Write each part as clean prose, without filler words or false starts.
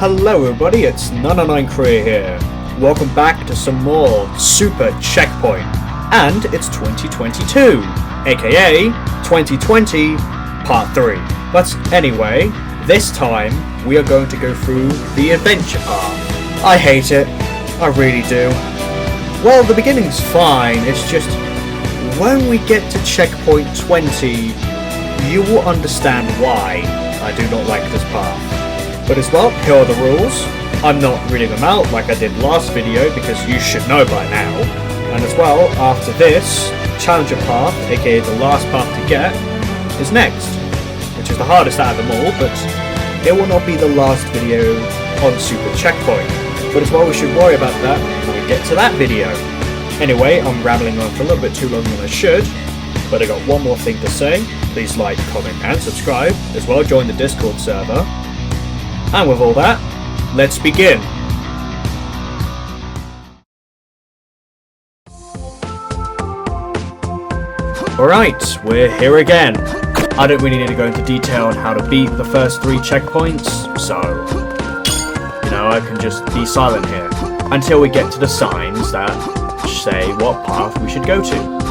Hello everybody, it's 99 Career here. Welcome back to some more Super Checkpoint. And it's 2022, aka 2020 Part 3. But anyway, this time we are going to go through the adventure path. I hate it, I really do. Well, the beginning's fine, it's just when we get to checkpoint 20, you will understand why I do not like this path. But as well, here are the rules. I'm not reading them out like I did last video because you should know by now. And as well, after this, Challenger path, aka the last path to get, is next. Which is the hardest out of them all, but it will not be the last video on Super Checkpoint. But as well, we should worry about that when we get to that video. Anyway, I'm rambling on for a little bit too long than I should, but I got one more thing to say. Please like, comment and subscribe. As well, join the Discord server. And with all that, let's begin. Alright, we're here again. I don't really need to go into detail on how to beat the first 3 checkpoints, so, I can just be silent here until we get to the signs that say what path we should go to.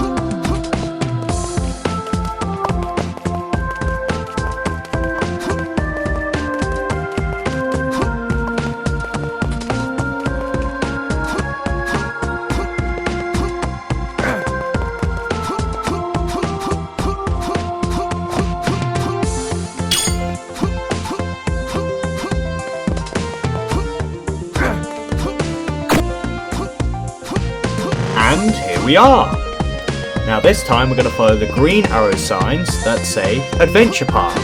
And here we are! Now this time we're going to follow the green arrow signs that say Adventure Path.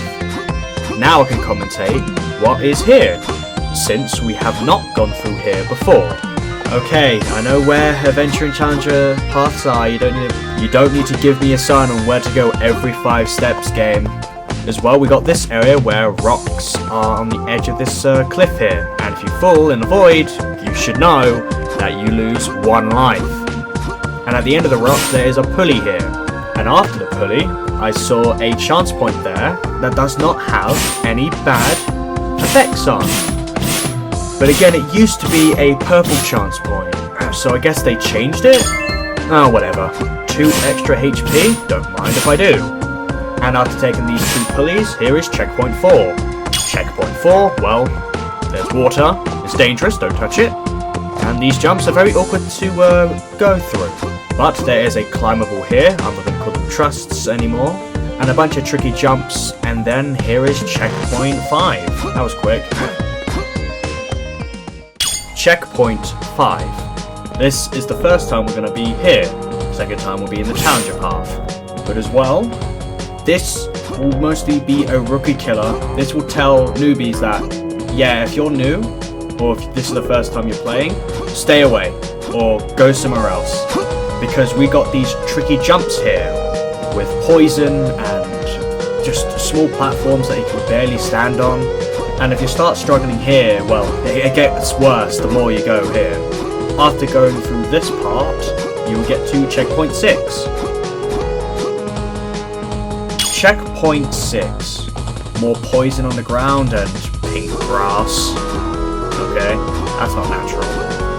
Now I can commentate what is here, since we have not gone through here before. Okay, I know where Adventure and Challenger paths are, you don't need to give me a sign on where to go every 5 steps, game. As well, we got this area where rocks are on the edge of this cliff here, and if you fall in the void, you should know that you lose 1 life. And at the end of the rock there is a pulley here, and after the pulley I saw a chance point there that does not have any bad effects on. But again, it used to be a purple chance point, so I guess they changed it? Oh, whatever. 2 extra HP, don't mind if I do. And after taking these 2 pulleys, here is checkpoint 4. Checkpoint 4, well, there's water, it's dangerous, don't touch it. And these jumps are very awkward to go through. But there is a climbable here, I'm not going to call them trusts anymore, and a bunch of tricky jumps, and then here is checkpoint 5. That was quick. Checkpoint 5. This is the first time we're going to be here. Second time we'll be in the Challenger path. But as well, this will mostly be a rookie killer. This will tell newbies that, yeah, if you're new, or if this is the first time you're playing, stay away, or go somewhere else. Because we got these tricky jumps here, with poison and just small platforms that you can barely stand on. And if you start struggling here, well, it gets worse the more you go here. After going through this part, you will get to checkpoint 6. Checkpoint 6. More poison on the ground and pink grass. Okay, that's not natural.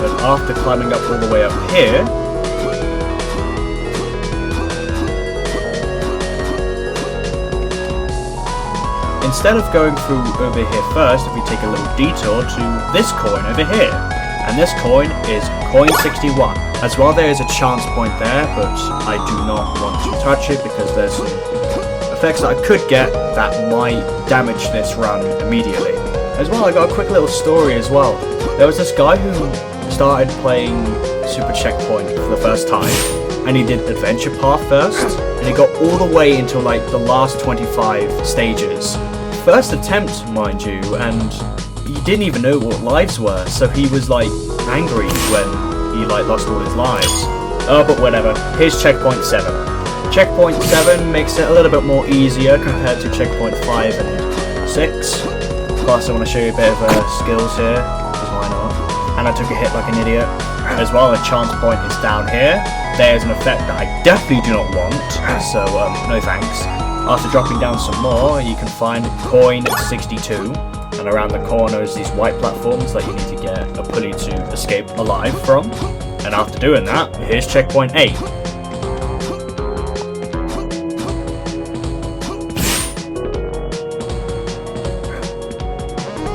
But after climbing up all the way up here, instead of going through over here first, if we take a little detour to this coin over here. And this coin is coin 61. As well, there is a chance point there, but I do not want to touch it because there's some effects that I could get that might damage this run immediately. As well, I got a quick little story as well. There was this guy who started playing Super Checkpoint for the first time, and he did Adventure Path first, and he got all the way into like the last 25 stages. First attempt, mind you, and he didn't even know what lives were, so he was like angry when he like lost all his lives. Oh, but whatever. Here's checkpoint 7. Checkpoint 7 makes it a little bit more easier compared to checkpoint 5 and 6. Plus, I want to show you a bit of skills here, because why not? And I took a hit like an idiot. As well, a chance point is down here. There's an effect that I definitely do not want, so no thanks. After dropping down some more, you can find coin 62. And around the corners, these white platforms that you need to get a pulley to escape alive from. And after doing that, here's checkpoint 8.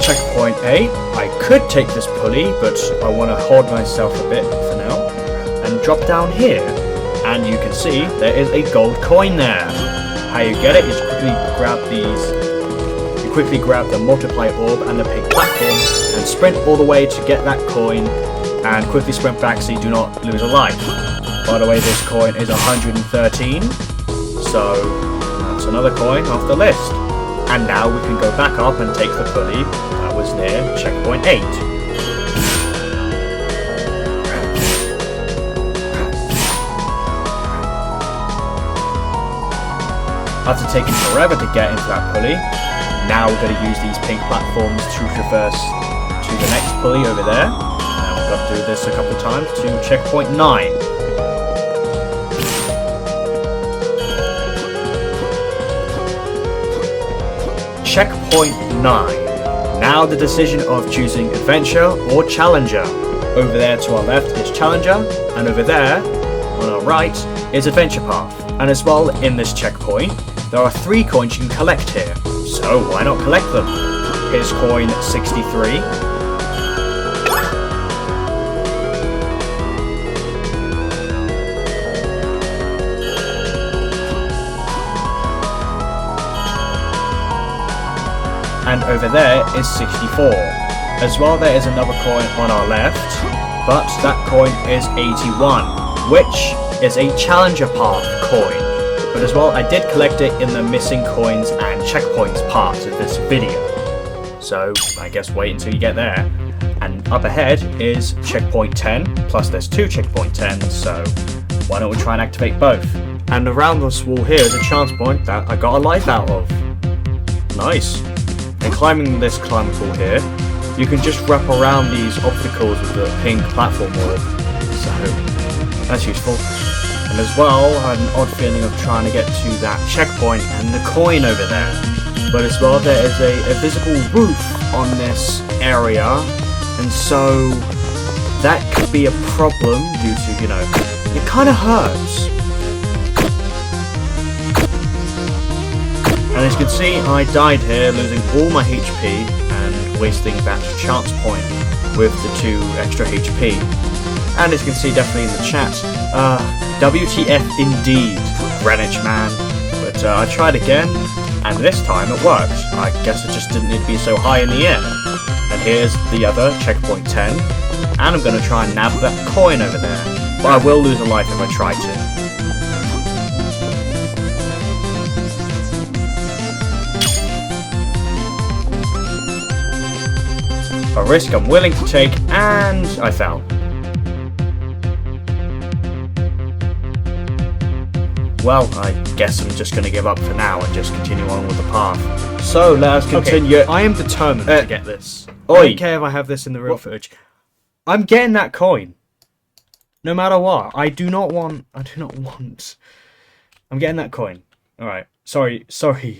Checkpoint 8, I could take this pulley, but I want to hold myself a bit for now. And drop down here. And you can see there is a gold coin there. How you get it is quickly grab the multiply orb and the pink platform and sprint all the way to get that coin and quickly sprint back so you do not lose a life. By the way, this coin is 113, so that's another coin off the list. And now we can go back up and take the pulley that was near checkpoint 8. After taking forever to get into that pulley, now we're going to use these pink platforms to traverse to the next pulley over there. And we've got to do this a couple times to checkpoint 9. Checkpoint 9. Now the decision of choosing Adventure or Challenger. Over there to our left is Challenger, and over there on our right is Adventure Path. And as well, in this checkpoint, there are 3 coins you can collect here. So why not collect them? Here's coin 63. And over there is 64. As well, there is another coin on our left, but that coin is 81, which is a Challenger Path coin. But as well, I did collect it in the missing coins and checkpoints part of this video. So I guess wait until you get there. And up ahead is checkpoint 10, plus there's 2 checkpoint 10s, so why don't we try and activate both? And around this wall here is a chance point that I got a life out of. Nice. And climbing this climbing wall here, you can just wrap around these obstacles with the pink platform orb. So that's useful. And as well, I had an odd feeling of trying to get to that checkpoint and the coin over there. But as well, there is a visible roof on this area, and so that could be a problem due to, you know, it kind of hurts. And as you can see, I died here, losing all my HP and wasting that chance point with the 2 extra HP. And as you can see, definitely in the chat, WTF indeed, Greenwich man. But I tried again, and this time it worked. I guess it just didn't need to be so high in the air. And here's the other, checkpoint 10. And I'm going to try and nab that coin over there. But I will lose a life if I try to. A risk I'm willing to take, and I fell. Well, I guess I'm just going to give up for now and just continue on with the path. So, let us continue. Okay. I am determined to get this. I don't care if I have this in the real footage. I'm getting that coin. No matter what. I do not want... I'm getting that coin. Alright. Sorry,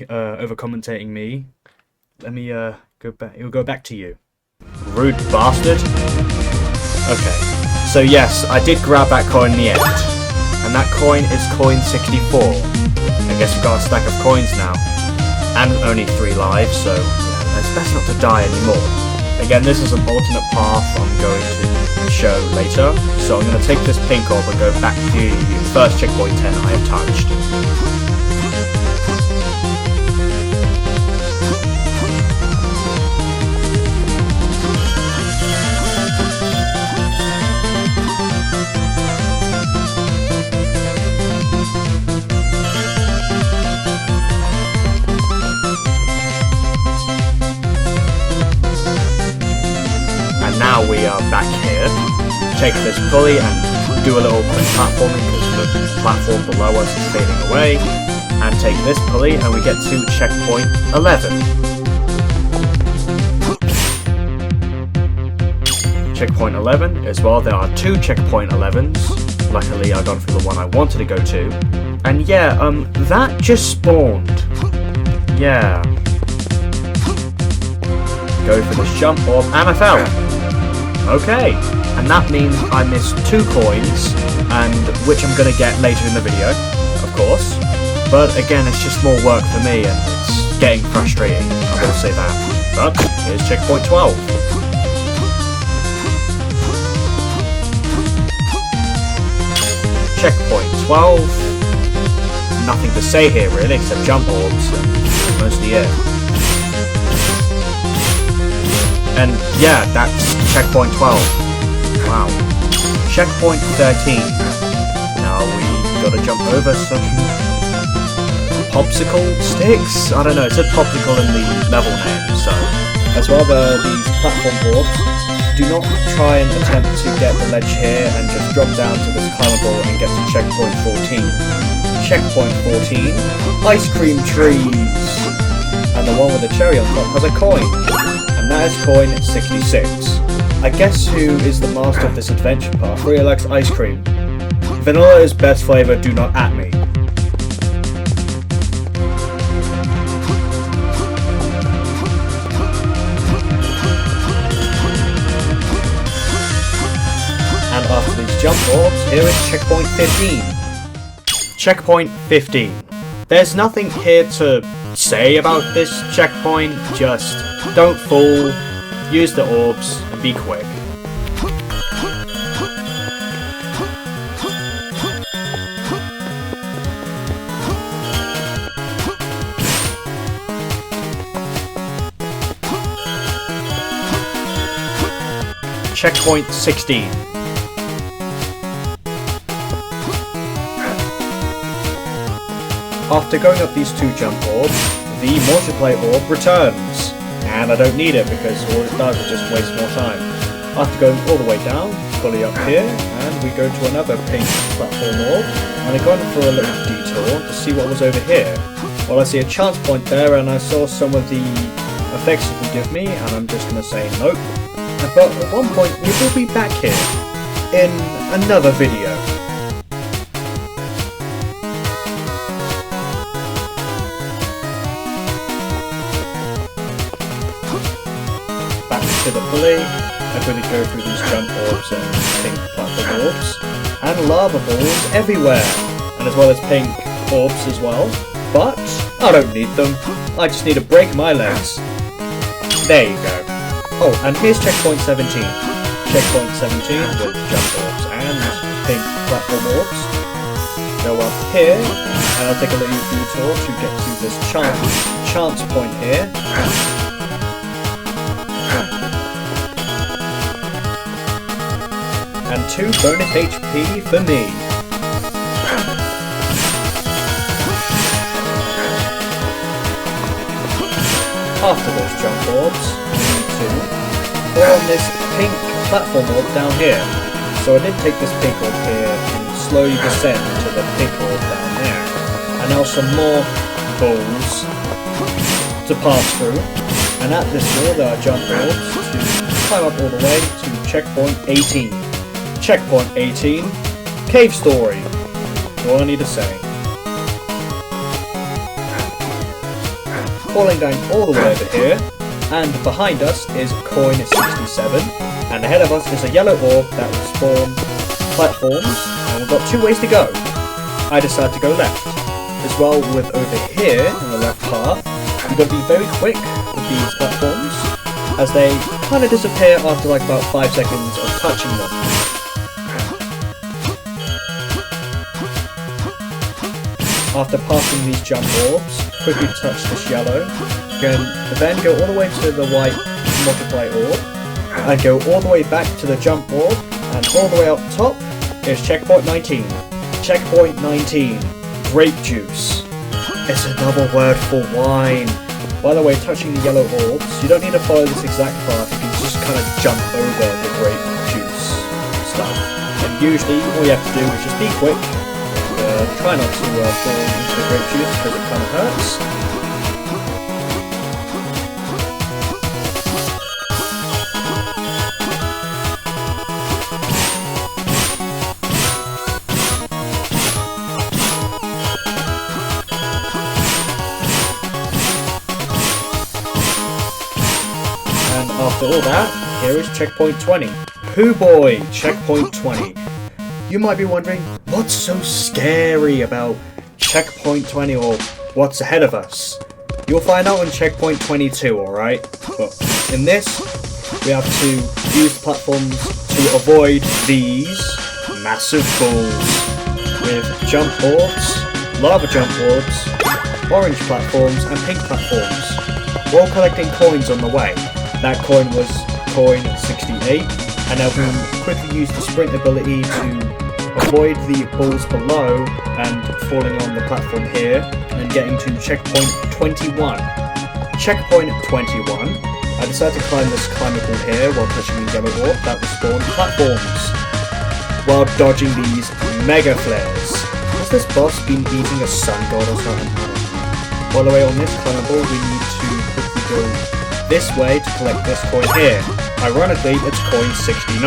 over-commentating me. Let me, go back. It'll go back to you. Rude bastard. Okay. So, yes, I did grab that coin in the end. And that coin is coin 64. I guess we've got a stack of coins now. And only 3 lives, so yeah, it's best not to die anymore. Again, this is an alternate path I'm going to show later. So I'm going to take this pink orb and go back to the first checkpoint 10 I have touched. Now we are back here. Take this pulley and do a little quick platforming because the platform below us is fading away. And take this pulley and we get to checkpoint 11. Checkpoint 11 as well. There are 2 checkpoint 11s. Luckily I got for the one I wanted to go to. And yeah, that just spawned. Yeah. go for this jump orb, and I fell. Okay, and that means I missed 2 coins, and which I'm going to get later in the video, of course. But again, it's just more work for me, and it's getting frustrating, I will say that. But here's checkpoint 12. Checkpoint 12. Nothing to say here really, except jump orbs, and mostly it. And yeah, that's checkpoint 12. Wow. Checkpoint 13. Now we gotta jump over some popsicle sticks? I don't know, it said popsicle in the level name, so. As well, these platform orbs, do not try and attempt to get the ledge here and just drop down to this climbable and get to checkpoint 14. Checkpoint 14, ice cream trees! And the one with the cherry on top has a coin. And that is coin 66. I guess who is the master of this adventure path really likes ice cream. Vanilla is best flavour, do not at me. And after these jump orbs, here is checkpoint 15. Checkpoint 15. There's nothing here to say about this checkpoint, just don't fall, use the orbs, and be quick. Checkpoint 16. After going up these 2 jump orbs, the multiplayer orb returns. And I don't need it because all it does is just waste more time. After going all the way down, fully up here, and we go to another pink platform orb, and I got in for a little detour to see what was over here. Well, I see a chance point there, and I saw some of the effects it would give me, and I'm just going to say nope. But at one point, we will be back here in another video. To the pulley, I'm going to go through these jump orbs and pink platform orbs, and lava balls everywhere, and as well as pink orbs as well, but I don't need them, I just need to break my legs. There you go. Oh, and here's checkpoint 17. Checkpoint 17 with jump orbs and pink platform orbs. Go up here, and I'll take a little detour to get to this chance point here. And 2 bonus HP for me. After those jump orbs, we need to fall on this pink platform orb down here. So I did take this pink orb here and slowly descend to the pink orb down there. And now some more balls to pass through. And at this wall there are jump orbs to climb up all the way to checkpoint 18. Checkpoint 18, cave story. That's all I need to say. Falling down all the way over here, and behind us is coin 67, and ahead of us is a yellow orb that will spawn platforms, and we've got 2 ways to go. I decide to go left. As well with over here in the left path, you've got to be very quick with these platforms, as they kind of disappear after like about 5 seconds of touching them. After passing these jump orbs, quickly touch this yellow, then go all the way to the white multiply orb, and go all the way back to the jump orb, and all the way up top is checkpoint 19. Checkpoint 19, grape juice. It's another word for wine. By the way, touching the yellow orbs, you don't need to follow this exact path, you can just kind of jump over the grape juice stuff. And usually all you have to do is just be quick. Try not to fall into the grape juice because it kind of hurts. And after all that, here is checkpoint 20. Hoo boy, checkpoint 20. You might be wondering, what's so scary about checkpoint 20 or what's ahead of us? You'll find out on checkpoint 22, alright? But in this, we have to use platforms to avoid these massive balls with jump boards, lava jump boards, orange platforms and pink platforms. We're all collecting coins on the way. That coin was coin 68, and now we can quickly use the sprint ability to avoid the balls below and falling on the platform here and getting to checkpoint 21. Checkpoint 21. I decided to climb this climbable here while touching the yellow orb that will spawn platforms while dodging these mega flares. Has this boss been eating a sun god or something? By the way, on this climbable we need to quickly go this way to collect this coin here. Ironically, it's coin 69.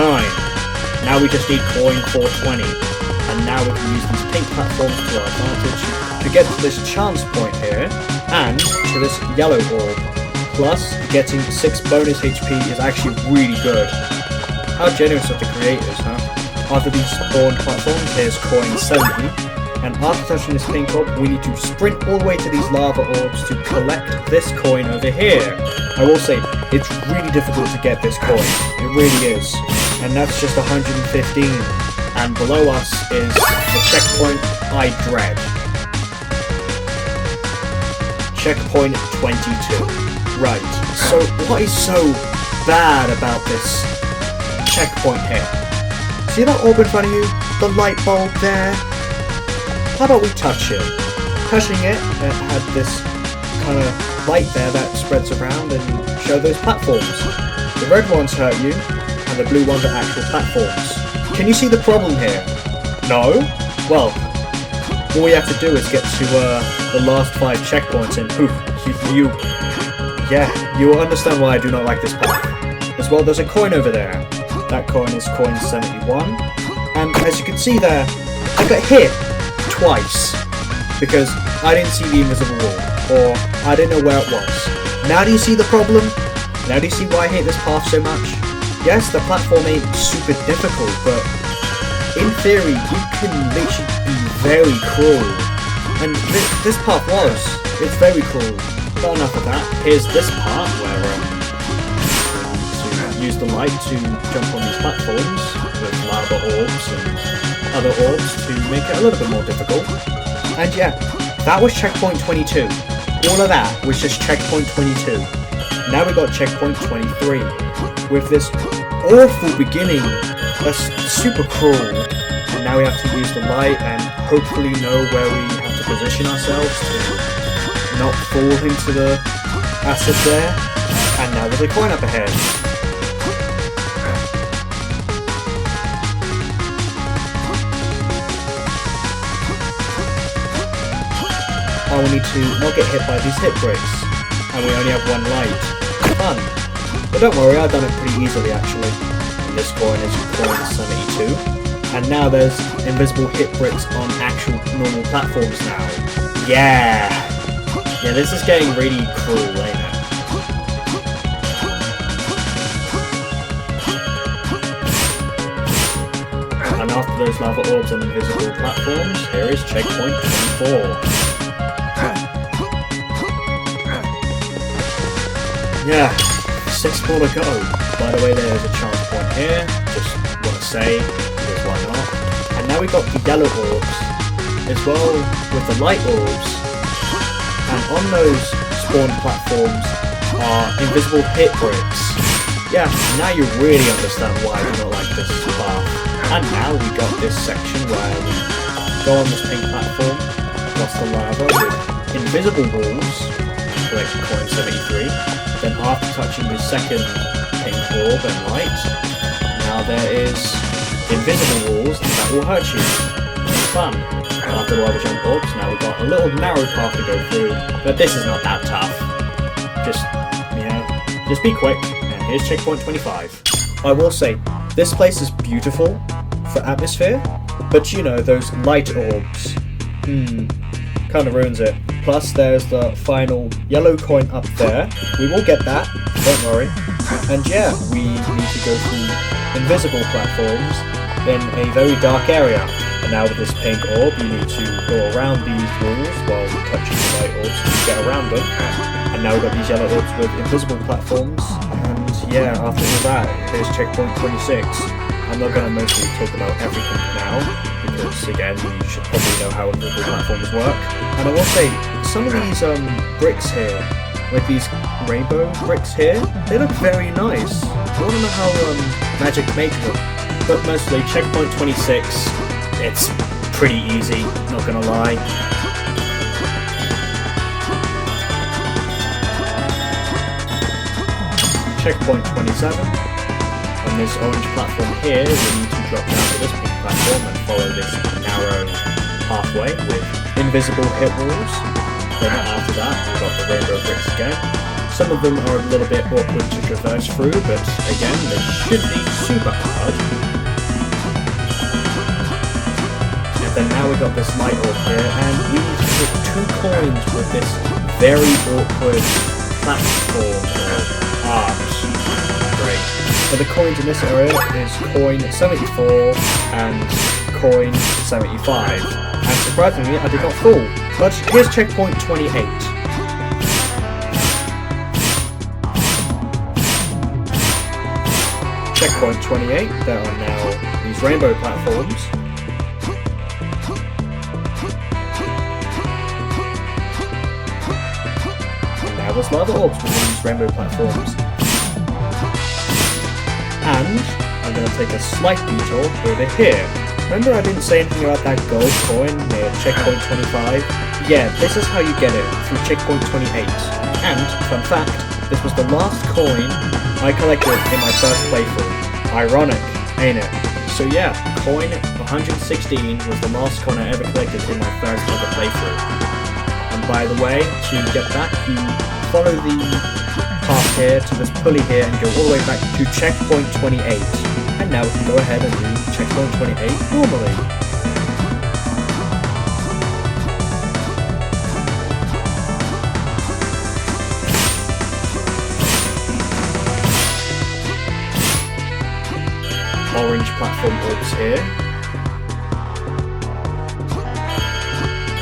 Now we just need coin 420. And now we can use these pink platforms to our advantage to get to this chance point here and to this yellow orb. Plus, getting 6 bonus HP is actually really good. How generous of the creators, huh? After these spawned platforms, here's coin 70. And after touching this pink orb, we need to sprint all the way to these lava orbs to collect this coin over here. I will say, it's really difficult to get this coin. It really is. And that's just 115. And below us is the checkpoint I dread. Checkpoint 22. Right, so what is so bad about this checkpoint here? See that orb in front of you? The light bulb there? How about we touch it? Touching it, it had this kind of light there that spreads around and show those platforms. The red ones hurt you, and the blue ones are actual platforms. Can you see the problem here? No? Well, all we have to do is get to the last 5 checkpoints and poof, you'll understand why I do not like this path. As well, there's a coin over there. That coin is coin 71. And as you can see there, I got hit twice because I didn't see the invisible wall, or I didn't know where it was. Now do you see the problem? Now do you see why I hate this path so much? Yes, the platform ain't super difficult, but in theory, you can literally be very cruel. And this path was. It's very cruel. But enough of that. Here's this part where to use the light to jump on these platforms with lava orbs and other orbs to make it a little bit more difficult. And yeah, that was checkpoint 22. All of that was just checkpoint 22. Now we got checkpoint 23 with this awful beginning that's super cruel. And now we have to use the light and hopefully know where we have to position ourselves to not fall into the acid there. And now there's a coin up ahead. I will need to not get hit by these hit bricks. And we only have 1 light. Fun. But don't worry, I've done it pretty easily actually. And this coin is coin 72. And now there's invisible hit bricks on actual normal platforms now. Yeah! Yeah, this is getting really cruel, ain't it? And after those lava orbs and invisible platforms, here is checkpoint 24. Yeah, 6 more to go. By the way, there's a chance point here. Just want to say, because why not? And now we've got the yellow orbs, as well with the light orbs. And on those spawn platforms are invisible hit bricks. Yeah, now you really understand why I do not like this path. And now we got this section where we go on this pink platform across the lava with invisible walls and collect coin 73. Then after touching the second pink orb and light, now there is invisible walls that will hurt you. It's fun. After the lava jump orbs, now we've got a little narrow path to go through, but this is not that tough. Just be quick, and here's checkpoint 25. I will say, this place is beautiful for atmosphere, but you know, those light orbs, kind of ruins it. Plus there's the final yellow coin up there. We will get that, don't worry. And yeah, we need to go through invisible platforms in a very dark area. And now with this pink orb, you need to go around these walls while touching the white orbs to get around them. And now we've got these yellow orbs with invisible platforms. And yeah, after all that, here's checkpoint 26. I'm not going to mostly talk about everything now, because again, you should probably know how invisible platforms work. And I will say, some of these bricks here, like these rainbow bricks here, they look very nice. I want to know how Magic make them. But mostly, checkpoint 26, it's pretty easy, not gonna lie. Checkpoint 27. On this orange platform here, we need to drop down to this pink platform and follow this narrow pathway with invisible hit walls. Then after that, we've got the rainbow bricks again. Some of them are a little bit awkward to traverse through, but again, they shouldn't be super hard. And then now we've got this light orb here, and we need to hit 2 coins with this very awkward platform or arch. Great. So the coins in this area is coin 74 and coin 75. And surprisingly, I did not fall. But here's checkpoint 28. Checkpoint 28, there are now these rainbow platforms. And now there's lava orbs within these rainbow platforms. And I'm going to take a slight detour over here. Remember I didn't say anything about that gold coin near checkpoint 25? Yeah, this is how you get it, through checkpoint 28. And, fun fact, this was the last coin I collected in my first playthrough. Ironic, ain't it? So yeah, coin 116 was the last coin I ever collected in my first ever playthrough. And by the way, to get back, you follow the path here to this pulley here and go all the way back to checkpoint 28. And now we can go ahead and do checkpoint 28 normally. Orange platform orbs here.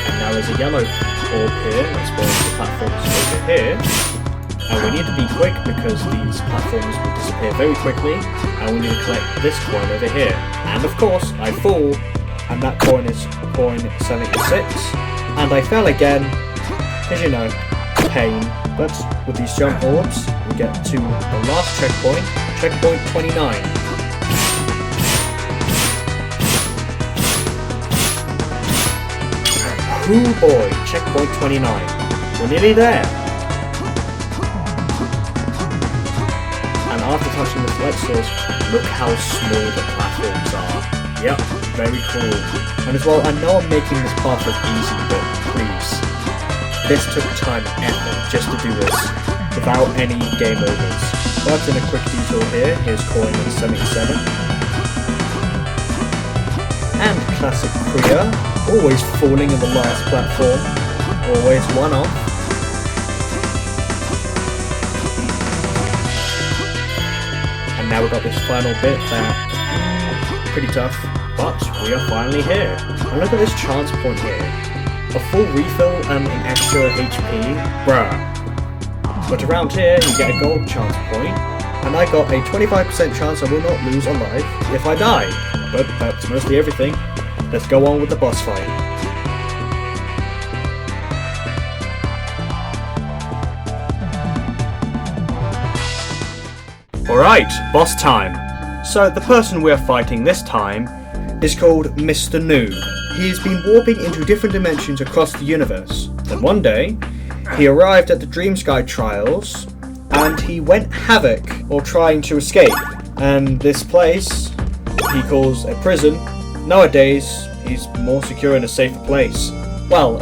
And now there's a yellow orb here, that's one of the platforms over here. And we need to be quick because these platforms will disappear very quickly, and we need to collect this coin over here. And of course, I fall, and that coin is coin 76. And I fell again, as you know, pain. But with these jump orbs, we get to the last checkpoint, checkpoint 29. Ooh boy, checkpoint 29. We're nearly there. And after touching the light source, look how small the platforms are. Yep, very cool. And as well, I know I'm making this path look easy, but please. This took time and effort just to do this, without any game overs. But in a quick detour here, here's coin 77. And classic Kriya. Always falling in the last platform. Always one off. And now we've got this final bit that pretty tough, but we are finally here. And look at this chance point here. A full refill and an extra HP, bruh. But around here you get a gold chance point, and I got a 25% chance I will not lose alive if I die. But that's mostly everything. Let's go on with the boss fight. Alright, boss time. So the person we are fighting this time is called Mr. New. He has been warping into different dimensions across the universe. Then one day, he arrived at the Dream Sky Trials and he went havoc or trying to escape. And this place he calls a prison. Nowadays, he's more secure in a safer place. Well,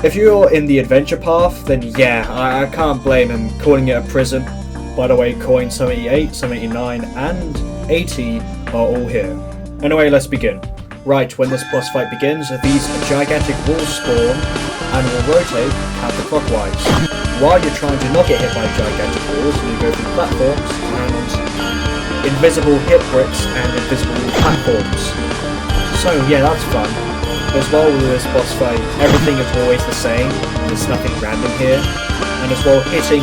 if you're in the adventure path, then yeah, I can't blame him calling it a prison. By the way, coin 78, 79, and 80 are all here. Anyway, let's begin. Right, when this boss fight begins, these gigantic walls spawn and will rotate counterclockwise. while you're trying to not get hit by gigantic walls, you go through platforms and invisible hit bricks and invisible platforms. So yeah, that's fun. As well with this boss fight, everything is always the same, there's nothing random here. And as well, hitting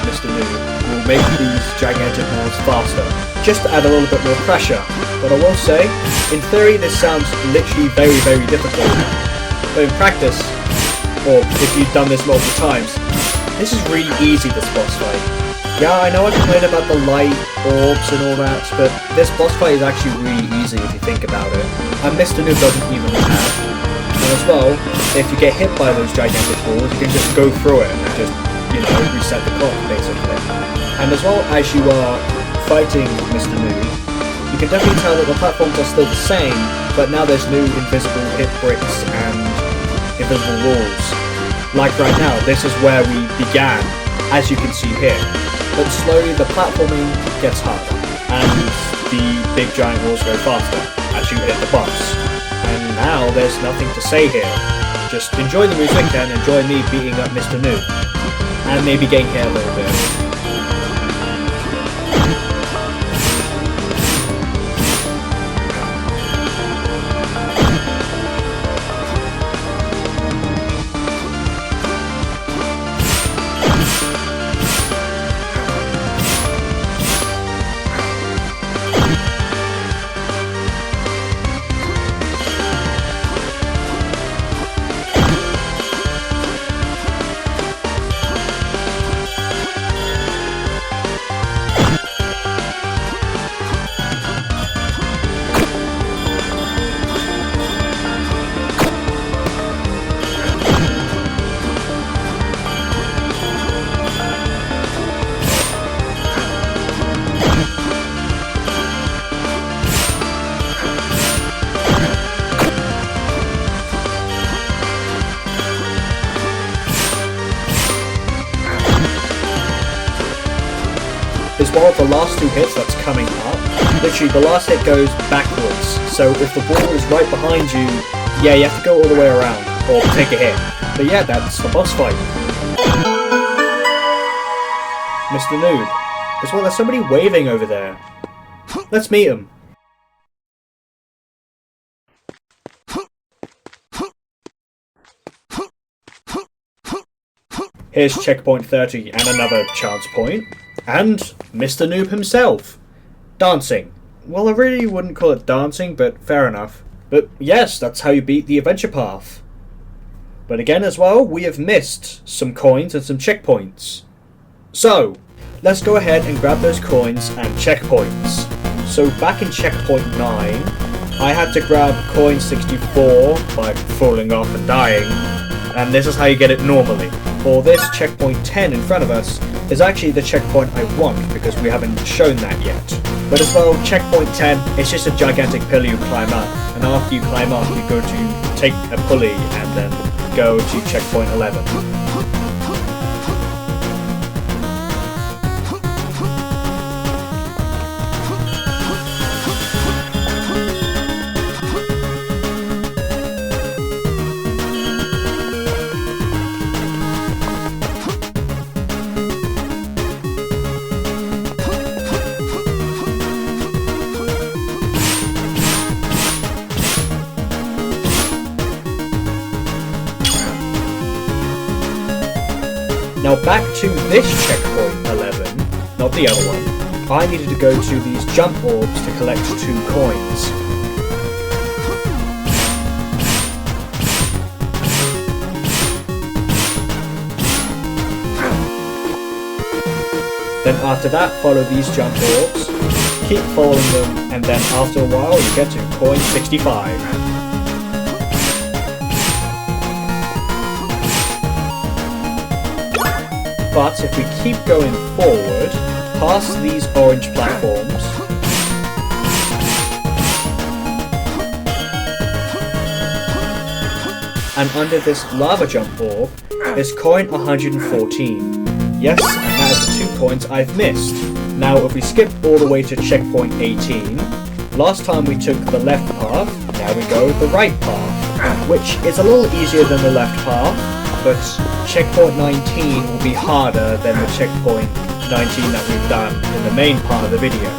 Mr. Noob will make these gigantic walls faster, just to add a little bit more pressure. But I will say, in theory this sounds literally very, very difficult. But in practice, or if you've done this multiple times, this is really easy, this boss fight. Yeah, I know I complained about the light orbs and all that, but this boss fight is actually really easy if you think about it. And Mr. Noob doesn't even have. And as well, if you get hit by those gigantic walls, you can just go through it and just, you know, reset the clock, basically. And as well as you are fighting Mr. Noob, you can definitely tell that the platforms are still the same, but now there's new invisible hit bricks and invisible walls. Like right now, this is where we began, as you can see here. But slowly the platforming gets harder, and the big giant walls go faster as you hit the boss. And now there's nothing to say here. Just enjoy the music and enjoy me beating up Mr. Noob. And maybe getting hit a little bit. As well as the last two hits that's coming up, literally the last hit goes backwards, so if the ball is right behind you, yeah, you have to go all the way around, or take a hit. But yeah, that's the boss fight. Mr. Noob. As well, there's somebody waving over there. Let's meet him. Here's checkpoint 30 and another chance point. And Mr. Noob himself. Dancing. Well, I really wouldn't call it dancing, but fair enough. But yes, that's how you beat the adventure path. But again as well, we have missed some coins and some checkpoints. So, let's go ahead and grab those coins and checkpoints. So back in checkpoint 9, I had to grab coin 64 by falling off and dying. And this is how you get it normally. For this checkpoint 10 in front of us is actually the checkpoint I want because we haven't shown that yet. But as well, checkpoint 10 is just a gigantic pillar you climb up, and after you climb up you go to take a pulley and then go to checkpoint 11. Now back to this checkpoint 11, not the other one. I needed to go to these jump orbs to collect 2 coins. Then after that, follow these jump orbs, keep following them, and then after a while you get to coin 65. But if we keep going forward, past these orange platforms, and under this lava jump orb is coin 114. Yes, and that is the 2 coins I've missed. Now if we skip all the way to checkpoint 18, last time we took the left path, now we go the right path, which is a little easier than the left path. but checkpoint 19 will be harder than the checkpoint 19 that we've done in the main part of the video.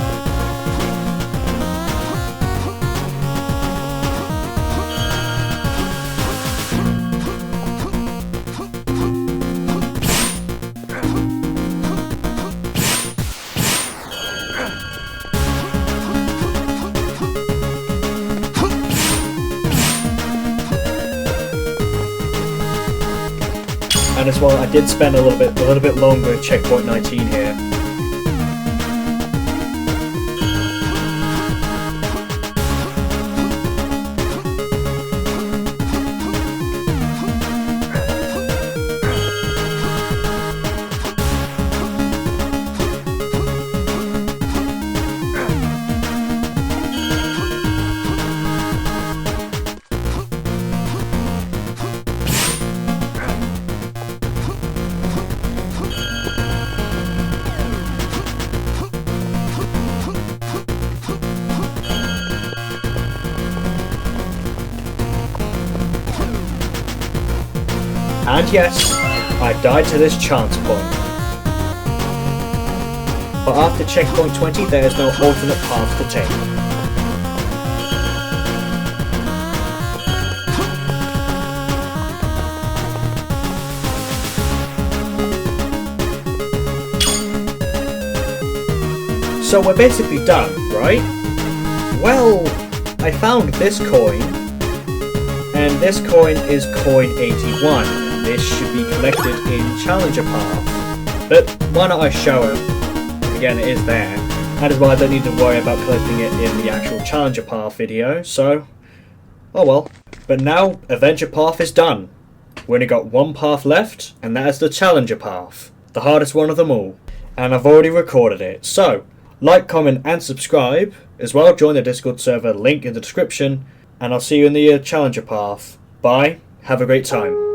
And as well, I did spend a little bit longer at checkpoint 19 here. And yes, I died to this chance point. But after checkpoint 20, there is no alternate path to take. So we're basically done, right? Well, I found this coin, and this coin is coin 81. This should be collected in Challenger Path. But why not I show it? Again, it is there. That is why I don't need to worry about collecting it in the actual Challenger Path video, so oh well. But now, Adventure Path is done. We only got one path left, and that is the Challenger Path. The hardest one of them all. And I've already recorded it, so like, comment and subscribe. As well, join the Discord server, link in the description. And I'll see you in the Challenger Path. Bye, have a great time.